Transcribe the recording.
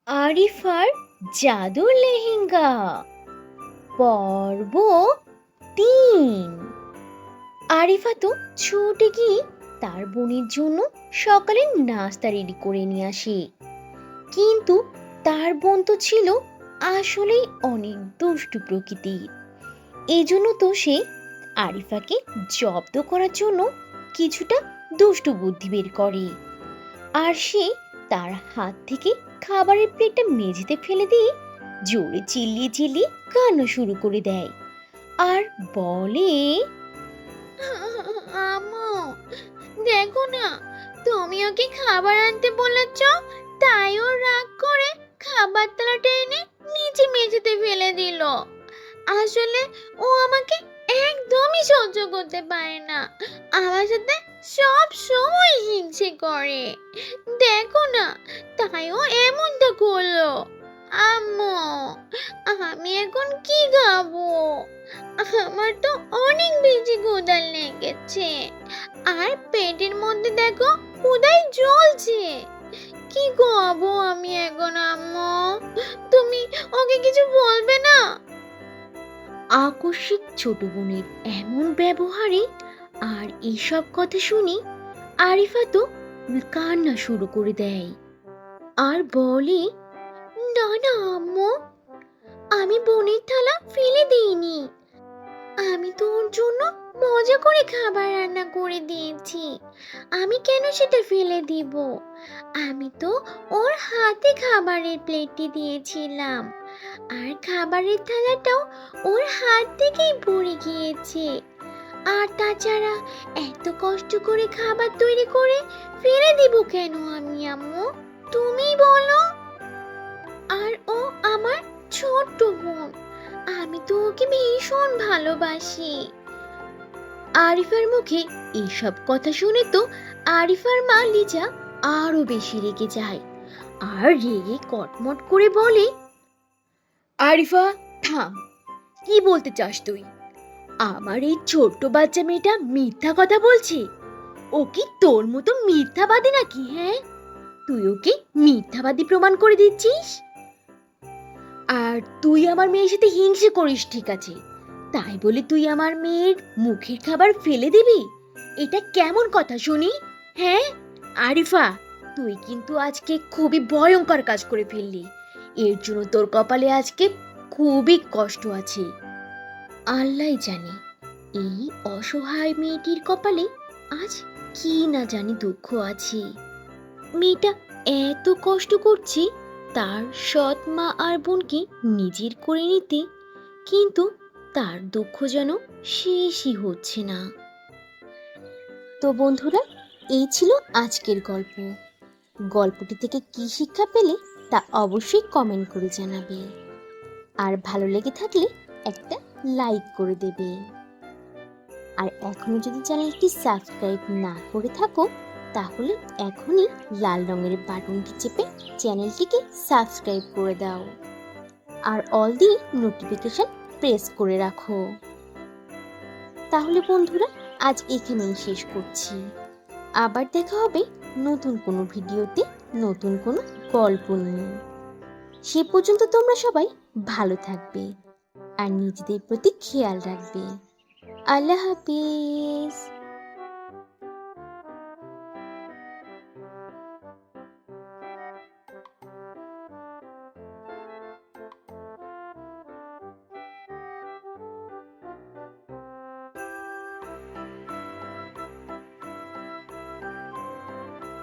আরিফার জাদুর লেহেঙ্গা পর্ব ৩। আরিফা তো ছুটে গিয়ে তার বোনের জন্য সকালে নাস্তা রেডি করে নিয়ে আসে, কিন্তু তার বোন তো ছিল আসলেই অনেক দুষ্টু প্রকৃতির। এজন্য তো সে আরিফাকে জব্দ করার জন্য কিছুটা দুষ্টু বুদ্ধি বের করে, আর সে তার হাত থেকে খাবারের প্লেটটা মেঝেতে ফেলে দিয়ে জোরে চিল্লিয়ে চিল্লিয়ে কান্না শুরু করে দেয় আর বলে, আম্মু, দেখো না, তুমি ওকে খাবার আনতে বলেছ, তাই ও রাগ করে খাবার থালাটা এনে নিচে মেঝেতে ফেলে দিল। আসলে ও আমাকে একদমই সহ্য করতে পারে না, আমার সাথে সব সময় হিংসে করে। দেখো না, তাই ও এমনটা করলো। আম্মু, আমি এখন কি খাবো? আমার তো অনেক বেশি ক্ষুধা লেগেছে, আর পেটের মধ্যে দেখো ক্ষুধায় জ্বলছে। কি খাবো আমি এখন আম্মু? তুমি ওকে কিছু বলবে না? আকস্মিক ছোট বোনের এমন ব্যবহারে আর এসব কথা শুনে আরিফা তো কান্না শুরু করে দেয় আর বলে, না না আম্মু, আমি বোনের থালা ফেলে দিইনি। আমি তো ওর জন্য মজা করে খাবার রান্না করে দিয়েছি, আমি কেন সেটা ফেলে দিব? আমি তো ওর হাতে খাবারের প্লেটটি দিয়েছিলাম, আর খাবারের থালাটাও ওর হাত থেকেই পড়ে গিয়েছে। আর তাছাড়া এত কষ্ট করে খাবার তৈরি করে ফেলে দিব কেন আমি আম্মু? তুমি বলো। আর ও আমার ছোট্ট বোন, আমি তো ওকে ভীষণ ভালোবাসি। আরিফার মুখে এইসব কথা শুনে তো আরিফার মা লিজা আরো বেশি রেগে যায় আর রেগে কটমট করে বলে, আরিফা থাম, কি বলতে চাস তুই? আমার এই ছোট্ট বাচ্চা মেয়েটা মিথ্যা কথা বলছে? ও কি তোর মতো মিথ্যাবাদী নাকি? হ্যাঁ, তুই ওকে মিথ্যাবাদী প্রমাণ করে দিচ্ছিস। আর তুই আমার মেয়ের সাথে হিংসে করিস, ঠিক আছে, তাই বলে তুই আমার মেয়ের মুখের খাবার ফেলে দিবি? এটা কেমন কথা শুনি? হ্যাঁ আরিফা, তুই কিন্তু আজকে খুবই ভয়ঙ্কর কাজ করে ফেললি। এর জন্য তোর কপালে আজকে খুবই কষ্ট আছে। আল্লাহ জানে এই অসহায় মেয়েটির কপালে আজ কি না জানি দুঃখ আছে। মেয়েটা এত কষ্ট করছে তার সৎ মা আর বোনকে নিজের করে নিতে, কিন্তু তার দুঃখ যেন শেষই হচ্ছে না। তো বন্ধুরা, এই ছিল আজকের গল্প। গল্পটি থেকে কি শিক্ষা পেলে তা অবশ্যই কমেন্ট করে জানাবে, আর ভালো লেগে থাকলে একটা লাইক করে দেবে। আর এখনো যদি চ্যানেলটি সাবস্ক্রাইব না করে থাকো, তাহলে এখনই লাল রঙের বাটনটি চেপে চ্যানেলটিকে সাবস্ক্রাইব করে দাও আর অল দি নোটিফিকেশন প্রেস করে রাখো। তাহলে বন্ধুরা, আজ এখানেই শেষ করছি। আবার দেখা হবে নতুন কোনো ভিডিওতে, নতুন কোনো গল্প নিয়ে। সে পর্যন্ত তোমরা সবাই ভালো থাকবে আর নিজেদের প্রতি খেয়াল রাখবে। আল্লাহ হাফিজ।